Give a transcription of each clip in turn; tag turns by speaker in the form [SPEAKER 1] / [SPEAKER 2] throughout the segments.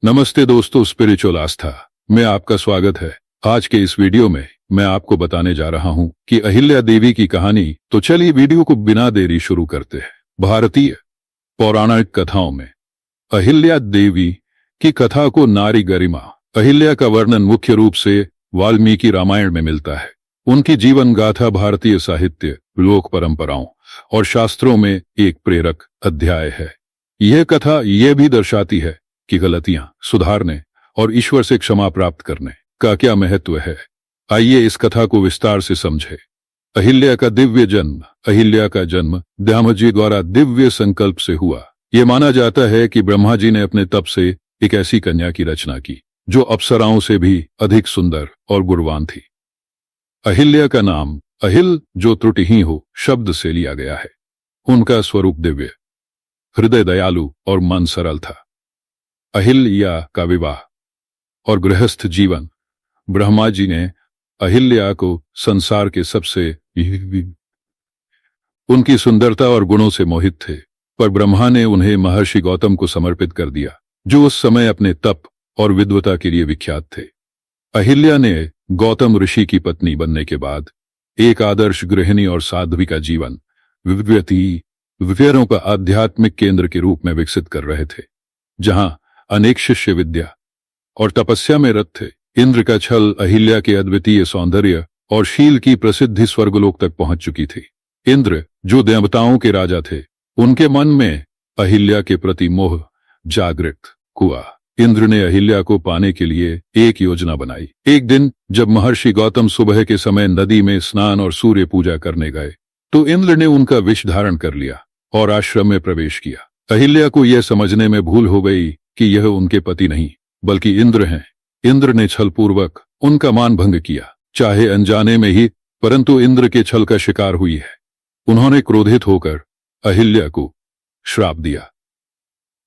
[SPEAKER 1] नमस्ते दोस्तों, स्पिरिचुअल आस्था में आपका स्वागत है। आज के इस वीडियो में मैं आपको बताने जा रहा हूं कि अहिल्या देवी की कहानी। तो चलिए वीडियो को बिना देरी शुरू करते हैं। भारतीय पौराणिक कथाओं में अहिल्या देवी की कथा को नारी गरिमा अहिल्या का वर्णन मुख्य रूप से वाल्मीकि रामायण में मिलता है। उनकी जीवन गाथा भारतीय साहित्य, लोक परंपराओं और शास्त्रों में एक प्रेरक अध्याय है। यह कथा यह भी दर्शाती है कि गलतियां सुधारने और ईश्वर से क्षमा प्राप्त करने का क्या महत्व है। आइए इस कथा को विस्तार से समझें। अहिल्या का दिव्य जन्म। अहिल्या का जन्म ब्रह्मा जी द्वारा दिव्य संकल्प से हुआ। यह माना जाता है कि ब्रह्मा जी ने अपने तप से एक ऐसी कन्या की रचना की जो अप्सराओं से भी अधिक सुंदर और गुणवान थी। अहिल्या का नाम अहिल, जो त्रुटिहीन हो, शब्द से लिया गया है। उनका स्वरूप दिव्य, हृदय दयालु और मन सरल था। अहिल्या का विवाह और गृहस्थ जीवन। ब्रह्मा जी ने अहिल्या को संसार के सबसे उनकी सुंदरता और गुणों से मोहित थे, पर ब्रह्मा ने उन्हें महर्षि गौतम को समर्पित कर दिया, जो उस समय अपने तप और विद्वता के लिए विख्यात थे। अहिल्या ने गौतम ऋषि की पत्नी बनने के बाद एक आदर्श गृहिणी और साध्वी का जीवन विवेरों का आध्यात्मिक केंद्र के रूप में विकसित कर रहे थे, जहां अनेक शिष्य विद्या और तपस्या में रत थे। इंद्र का छल अहिल्या के अद्वितीय सौंदर्य और शील की प्रसिद्धि स्वर्गलोक तक पहुंच चुकी थी। इंद्र, जो देवताओं के राजा थे, उनके मन में अहिल्या के प्रति मोह जागृत हुआ। इंद्र ने अहिल्या को पाने के लिए एक योजना बनाई। एक दिन जब महर्षि गौतम सुबह के समय नदी में स्नान और सूर्य पूजा करने गए, तो इंद्र ने उनका विष धारण कर लिया और आश्रम में प्रवेश किया। अहिल्या को यह समझने में भूल हो गई कि यह उनके पति नहीं बल्कि इंद्र हैं। इंद्र ने छलपूर्वक उनका मान भंग किया, चाहे अनजाने में ही, परंतु इंद्र के छल का शिकार हुई है। उन्होंने क्रोधित होकर अहिल्या को श्राप दिया,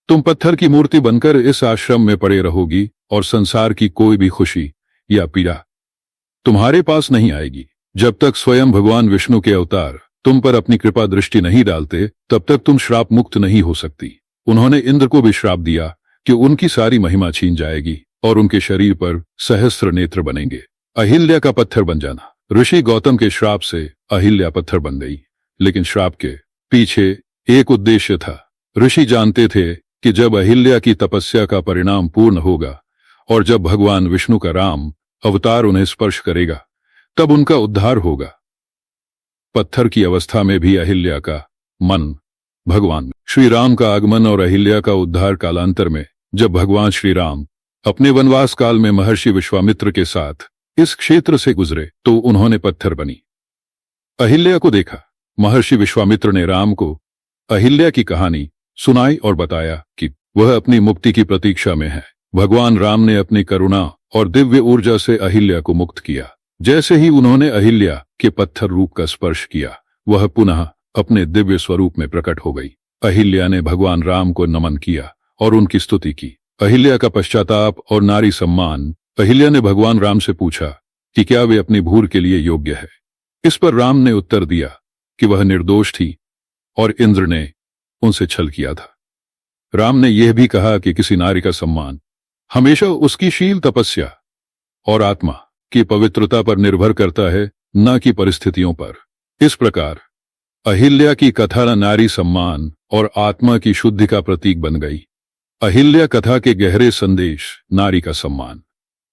[SPEAKER 1] तुम पत्थर की मूर्ति बनकर इस आश्रम में पड़े रहोगी और संसार की कोई भी खुशी या पीड़ा तुम्हारे पास नहीं आएगी। जब तक स्वयं भगवान विष्णु के अवतार तुम पर अपनी कृपा दृष्टि नहीं डालते, तब तक तुम श्राप मुक्त नहीं हो सकती। उन्होंने इंद्र को भी श्राप दिया कि उनकी सारी महिमा छीन जाएगी और उनके शरीर पर सहस्त्र नेत्र बनेंगे। अहिल्या का पत्थर बन जाना। ऋषि गौतम के श्राप से अहिल्या पत्थर बन गई, लेकिन श्राप के पीछे एक उद्देश्य था। ऋषि जानते थे कि जब अहिल्या की तपस्या का परिणाम पूर्ण होगा और जब भगवान विष्णु का राम अवतार उन्हें स्पर्श करेगा, तब उनका उद्धार होगा। पत्थर की अवस्था में भी अहिल्या का मन भगवान श्री राम का आगमन और अहिल्या का उद्धार कालांतर में, जब भगवान श्री राम अपने वनवास काल में महर्षि विश्वामित्र के साथ इस क्षेत्र से गुजरे, तो उन्होंने पत्थर बनी अहिल्या को देखा। महर्षि विश्वामित्र ने राम को अहिल्या की कहानी सुनाई और बताया कि वह अपनी मुक्ति की प्रतीक्षा में है। भगवान राम ने अपनी करुणा और दिव्य ऊर्जा से अहिल्या को मुक्त किया। जैसे ही उन्होंने अहिल्या के पत्थर रूप का स्पर्श किया, वह पुनः अपने दिव्य स्वरूप में प्रकट हो गई। अहिल्या ने भगवान राम को नमन किया और उनकी स्तुति की। अहिल्या का पश्चाताप और नारी सम्मान। अहिल्या ने भगवान राम से पूछा कि क्या वे अपनी भूल के लिए योग्य है। इस पर राम ने उत्तर दिया कि वह निर्दोष थी और इंद्र ने उनसे छल किया था। राम ने यह भी कहा कि किसी नारी का सम्मान हमेशा उसकी शील, तपस्या और आत्मा की पवित्रता पर निर्भर करता है, न कि परिस्थितियों पर। इस प्रकार अहिल्या की कथा नारी सम्मान और आत्मा की शुद्धि का प्रतीक बन गई। अहिल्या कथा के गहरे संदेश। नारी का सम्मान।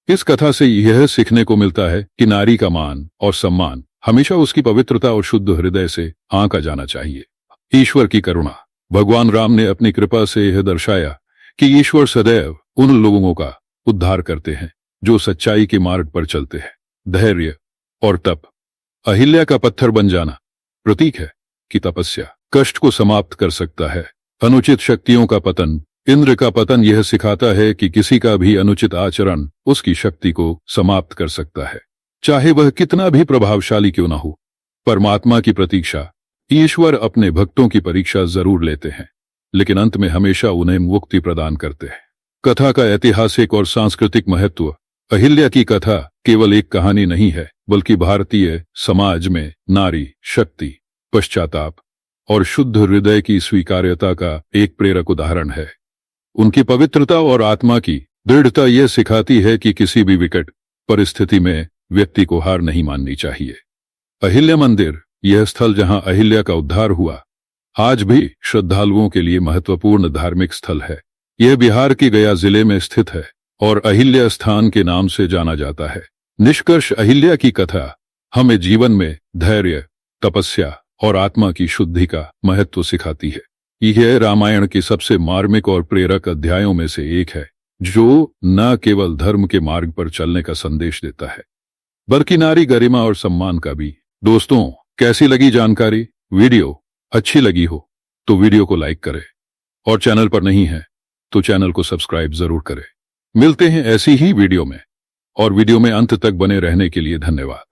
[SPEAKER 1] इस कथा से यह सीखने को मिलता है कि नारी का मान और सम्मान हमेशा उसकी पवित्रता और शुद्ध हृदय से आंका जाना चाहिए। ईश्वर की करुणा। भगवान राम ने अपनी कृपा से यह दर्शाया कि ईश्वर सदैव उन लोगों का उद्धार करते हैं जो सच्चाई के मार्ग पर चलते हैं। धैर्य और तप। अहिल्या का पत्थर बन जाना प्रतीक है कि तपस्या कष्ट को समाप्त कर सकता है। अनुचित शक्तियों का पतन। इंद्र का पतन यह सिखाता है कि किसी का भी अनुचित आचरण उसकी शक्ति को समाप्त कर सकता है, चाहे वह कितना भी प्रभावशाली क्यों न हो। परमात्मा की प्रतीक्षा। ईश्वर अपने भक्तों की परीक्षा जरूर लेते हैं, लेकिन अंत में हमेशा उन्हें मुक्ति प्रदान करते हैं। कथा का ऐतिहासिक और सांस्कृतिक महत्व। अहिल्या की कथा केवल एक कहानी नहीं है, बल्कि भारतीय समाज में नारी शक्ति, पश्चाताप और शुद्ध हृदय की स्वीकार्यता का एक प्रेरक उदाहरण है। उनकी पवित्रता और आत्मा की दृढ़ता यह सिखाती है कि किसी भी विकट परिस्थिति में व्यक्ति को हार नहीं माननी चाहिए। अहिल्या मंदिर, यह स्थल जहां अहिल्या का उद्धार हुआ, आज भी श्रद्धालुओं के लिए महत्वपूर्ण धार्मिक स्थल है। यह बिहार के गया जिले में स्थित है और अहिल्या स्थान के नाम से जाना जाता है। निष्कर्ष, अहिल्या की कथा हमें जीवन में धैर्य, तपस्या और आत्मा की शुद्धि का महत्व सिखाती है। यह रामायण के सबसे मार्मिक और प्रेरक अध्यायों में से एक है, जो न केवल धर्म के मार्ग पर चलने का संदेश देता है, बल्कि नारी गरिमा और सम्मान का भी। दोस्तों, कैसी लगी जानकारी? वीडियो अच्छी लगी हो तो वीडियो को लाइक करें और चैनल पर नहीं है तो चैनल को सब्सक्राइब जरूर करें। मिलते हैं ऐसी ही वीडियो में, और वीडियो में अंत तक बने रहने के लिए धन्यवाद।